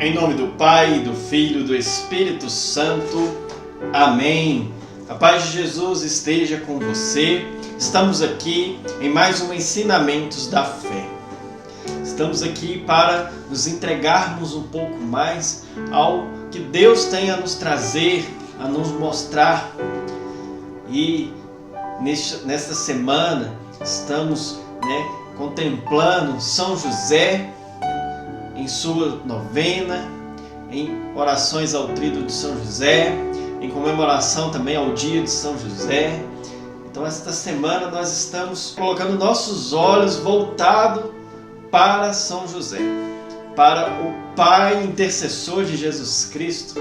Em nome do Pai, do Filho e do Espírito Santo. Amém. A paz de Jesus esteja com você. Estamos aqui em mais um Ensinamentos da Fé. Estamos aqui para nos entregarmos um pouco mais ao que Deus tem a nos trazer, a nos mostrar. E nesta semana estamos contemplando São José em sua novena, em orações ao Tríduo de São José, em comemoração também ao dia de São José. Então esta semana nós estamos colocando nossos olhos voltados para São José, para o Pai intercessor de Jesus Cristo.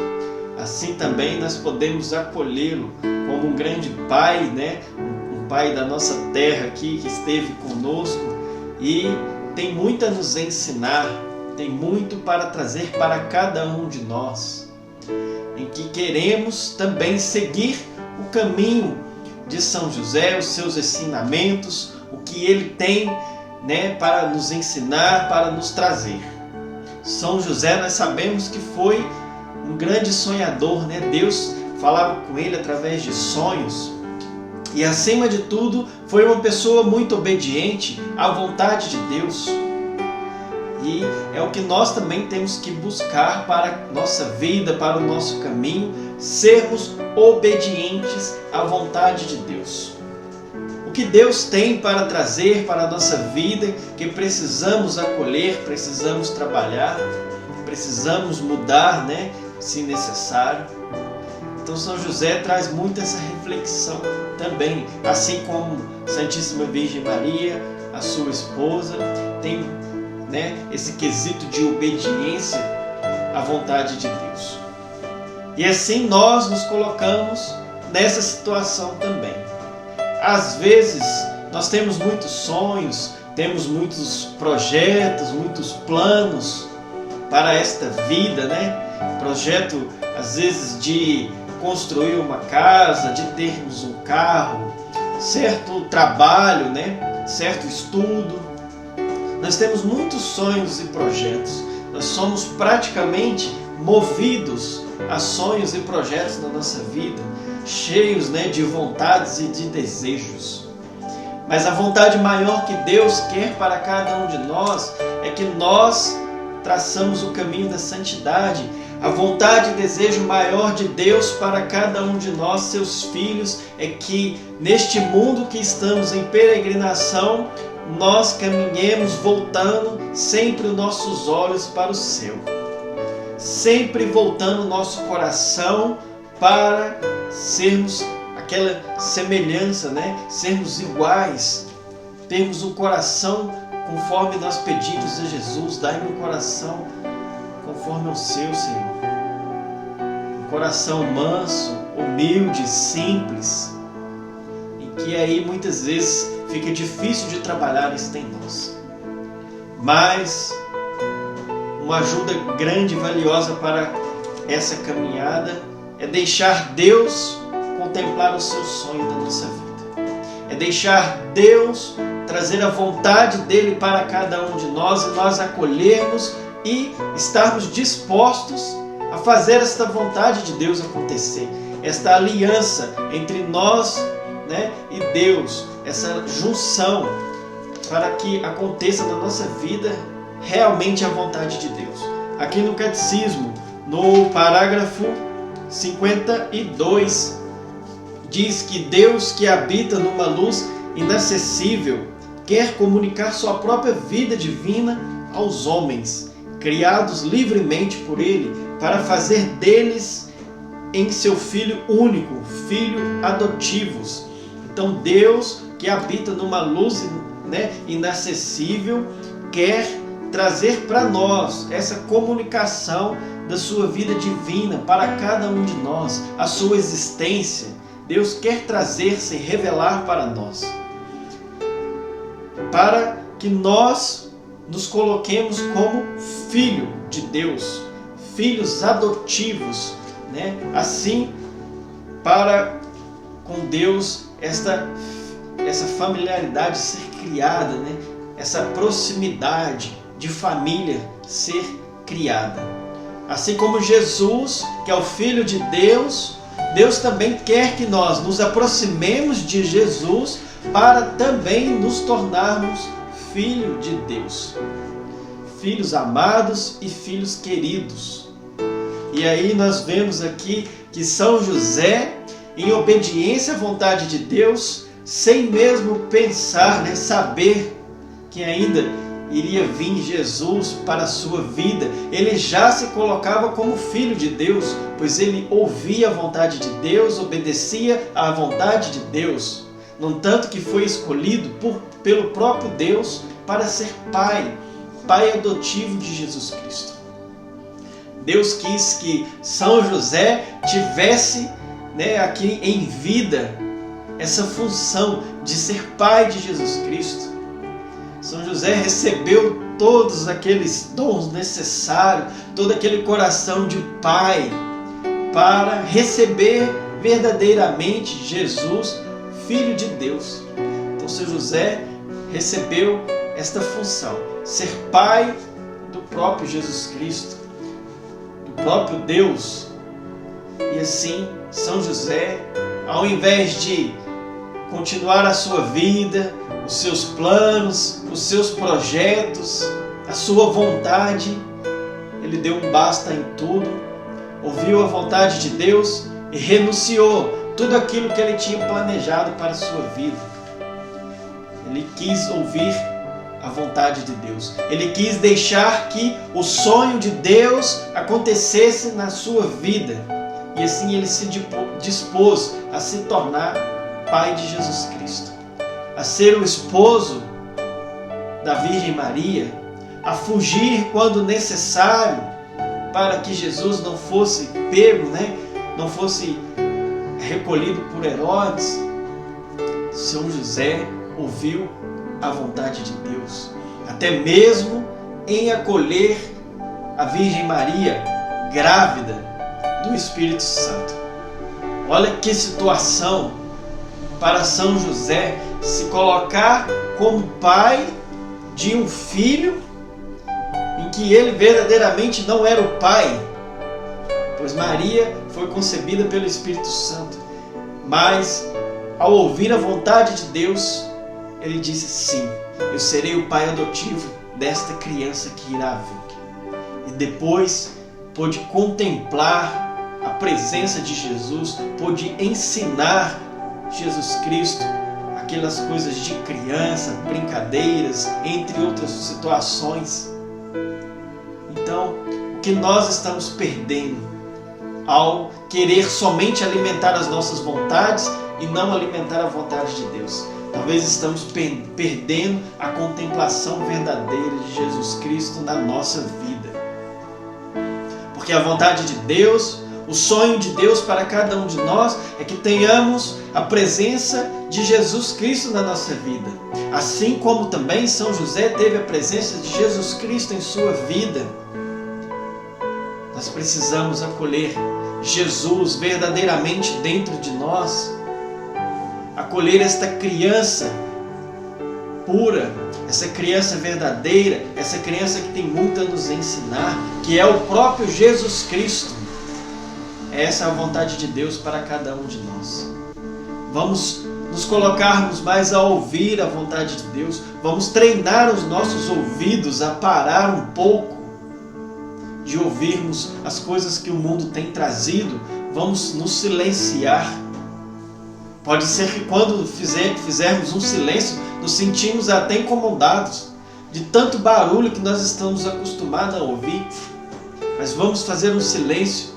Assim também nós podemos acolhê-lo como um grande Pai, um Pai da nossa terra aqui que esteve conosco e tem muito a nos ensinar. Tem muito para trazer para cada um de nós, em que queremos também seguir o caminho de São José, os seus ensinamentos, o que ele tem para nos ensinar, para nos trazer. São José, nós sabemos que foi um grande sonhador, Deus falava com ele através de sonhos e, acima de tudo, foi uma pessoa muito obediente à vontade de Deus. E é o que nós também temos que buscar para a nossa vida, para o nosso caminho, sermos obedientes à vontade de Deus. O que Deus tem para trazer para a nossa vida, que precisamos acolher, precisamos trabalhar, precisamos mudar, se necessário. Então São José traz muito essa reflexão também, assim como Santíssima Virgem Maria, a sua esposa, tem esse quesito de obediência à vontade de Deus. E assim nós nos colocamos nessa situação também. Às vezes nós temos muitos sonhos, temos muitos projetos, muitos planos para esta vida, Projeto às vezes de construir uma casa, de termos um carro, certo trabalho, certo estudo. Nós temos muitos sonhos e projetos. Nós somos praticamente movidos a sonhos e projetos na nossa vida, cheios de vontades e de desejos. Mas a vontade maior que Deus quer para cada um de nós é que nós traçamos o caminho da santidade. A vontade e desejo maior de Deus para cada um de nós, seus filhos, é que neste mundo que estamos em peregrinação, nós caminhemos voltando sempre os nossos olhos para o céu, sempre voltando o nosso coração para sermos aquela semelhança, sermos iguais, termos um coração conforme nós pedimos a Jesus. Dai-me um coração conforme o seu, Senhor, um coração manso, humilde, simples, e que aí muitas vezes fica difícil de trabalhar isso em nós. Mas uma ajuda grande e valiosa para essa caminhada é deixar Deus contemplar o seu sonho da nossa vida. É deixar Deus trazer a vontade dele para cada um de nós e nós acolhermos e estarmos dispostos a fazer esta vontade de Deus acontecer. Esta aliança entre nós e Deus, essa junção para que aconteça na nossa vida realmente a vontade de Deus. Aqui no Catecismo, no parágrafo 52, diz que Deus, que habita numa luz inacessível, quer comunicar sua própria vida divina aos homens, criados livremente por Ele, para fazer deles em seu Filho único, filho adotivos. Então Deus, que habita numa luz inacessível, quer trazer para nós essa comunicação da sua vida divina para cada um de nós, a sua existência. Deus quer trazer-se e revelar para nós, para que nós nos coloquemos como filho de Deus, filhos adotivos, assim, para com Deus essa familiaridade ser criada, essa proximidade de família ser criada. Assim como Jesus, que é o Filho de Deus, Deus também quer que nós nos aproximemos de Jesus para também nos tornarmos filhos de Deus. Filhos amados e filhos queridos. E aí nós vemos aqui que São José, em obediência à vontade de Deus, sem mesmo pensar, saber que ainda iria vir Jesus para a sua vida, ele já se colocava como filho de Deus, pois ele ouvia a vontade de Deus, obedecia à vontade de Deus, no tanto que foi escolhido pelo próprio Deus para ser pai adotivo de Jesus Cristo. Deus quis que São José tivesse aqui em vida essa função de ser pai de Jesus Cristo. São José recebeu todos aqueles dons necessários, todo aquele coração de pai para receber verdadeiramente Jesus, Filho de Deus. Então São José recebeu esta função, ser pai do próprio Jesus Cristo, do próprio Deus. E assim, São José, ao invés de continuar a sua vida, os seus planos, os seus projetos, a sua vontade, ele deu um basta em tudo, ouviu a vontade de Deus e renunciou tudo aquilo que ele tinha planejado para a sua vida. Ele quis ouvir a vontade de Deus. Ele quis deixar que o sonho de Deus acontecesse na sua vida. E assim ele se dispôs a se tornar pai de Jesus Cristo, a ser o esposo da Virgem Maria, a fugir quando necessário para que Jesus não fosse pego, não fosse recolhido por Herodes. São José ouviu a vontade de Deus, até mesmo em acolher a Virgem Maria grávida do Espírito Santo. Olha que situação para São José se colocar como pai de um filho em que ele verdadeiramente não era o pai, pois Maria foi concebida pelo Espírito Santo. Mas ao ouvir a vontade de Deus, ele disse: sim, eu serei o pai adotivo desta criança que irá vir. E depois pôde contemplar a presença de Jesus, pôde ensinar Jesus Cristo aquelas coisas de criança, brincadeiras, entre outras situações. Então, o que nós estamos perdendo ao querer somente alimentar as nossas vontades e não alimentar a vontade de Deus? Talvez estamos perdendo a contemplação verdadeira de Jesus Cristo na nossa vida. Porque a vontade de Deus, o sonho de Deus para cada um de nós é que tenhamos a presença de Jesus Cristo na nossa vida. Assim como também São José teve a presença de Jesus Cristo em sua vida. Nós precisamos acolher Jesus verdadeiramente dentro de nós. Acolher esta criança pura, essa criança verdadeira, essa criança que tem muito a nos ensinar, que é o próprio Jesus Cristo. Essa é a vontade de Deus para cada um de nós. Vamos nos colocarmos mais a ouvir a vontade de Deus. Vamos treinar os nossos ouvidos a parar um pouco de ouvirmos as coisas que o mundo tem trazido. Vamos nos silenciar. Pode ser que quando fizermos um silêncio, nos sentimos até incomodados de tanto barulho que nós estamos acostumados a ouvir. Mas vamos fazer um silêncio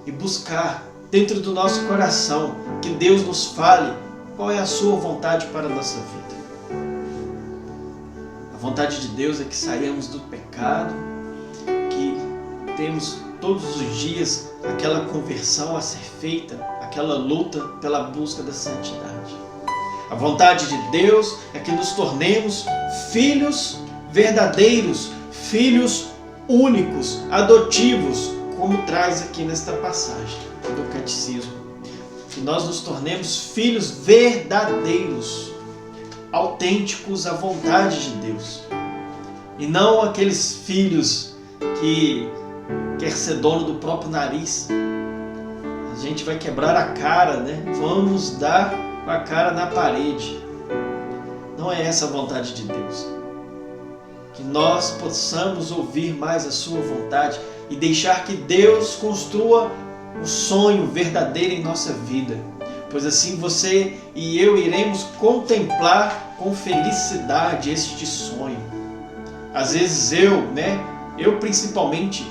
e buscar dentro do nosso coração que Deus nos fale qual é a sua vontade para a nossa vida. A vontade de Deus é que saiamos do pecado, que temos todos os dias aquela conversão a ser feita, aquela luta pela busca da santidade. A vontade de Deus é que nos tornemos filhos verdadeiros, filhos únicos, adotivos, como traz aqui nesta passagem do Catecismo. Que nós nos tornemos filhos verdadeiros, autênticos à vontade de Deus. E não aqueles filhos que quer ser dono do próprio nariz. A gente vai quebrar a cara, né? Vamos dar com a cara na parede. Não é essa a vontade de Deus. Que nós possamos ouvir mais a sua vontade e deixar que Deus construa um sonho verdadeiro em nossa vida. Pois assim você e eu iremos contemplar com felicidade este sonho. Às vezes eu principalmente,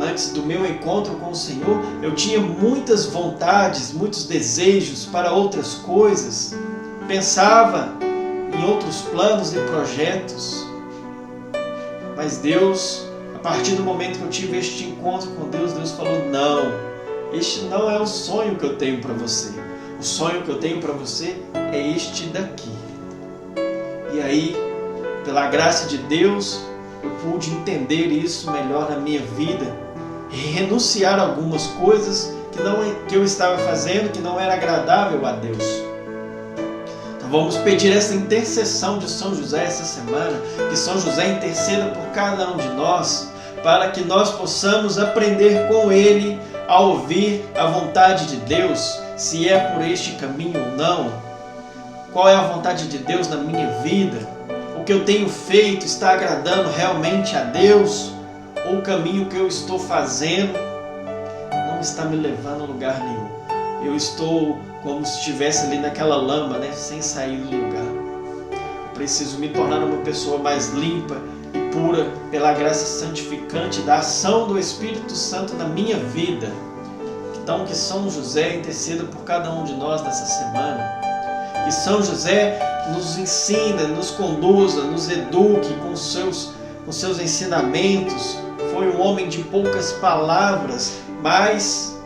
antes do meu encontro com o Senhor, eu tinha muitas vontades, muitos desejos para outras coisas. Pensava em outros planos e projetos. Mas Deus, a partir do momento que eu tive este encontro com Deus, Deus falou: não, este não é o sonho que eu tenho para você. O sonho que eu tenho para você é este daqui. E aí, pela graça de Deus, eu pude entender isso melhor na minha vida e renunciar a algumas coisas que eu estava fazendo que não era agradável a Deus. Então vamos pedir essa intercessão de São José essa semana, que São José interceda por cada um de nós, para que nós possamos aprender com ele a ouvir a vontade de Deus, se é por este caminho ou não. Qual é a vontade de Deus na minha vida? O que eu tenho feito está agradando realmente a Deus? Ou o caminho que eu estou fazendo não está me levando a lugar nenhum? Eu estou como se estivesse ali naquela lama, né, sem sair do lugar. Eu preciso me tornar uma pessoa mais limpa e pura pela graça santificante da ação do Espírito Santo na minha vida. Então que São José interceda por cada um de nós nessa semana. Que São José nos ensine, nos conduza, nos eduque com seus ensinamentos. Foi um homem de poucas palavras, mas,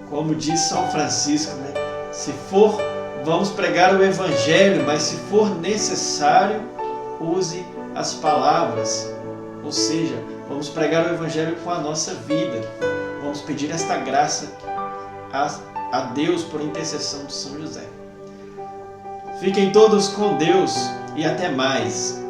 como diz São Francisco, né? Vamos pregar o Evangelho, mas se for necessário, use as palavras. Ou seja, vamos pregar o Evangelho com a nossa vida. Vamos pedir esta graça a Deus por intercessão de São José. Fiquem todos com Deus e até mais.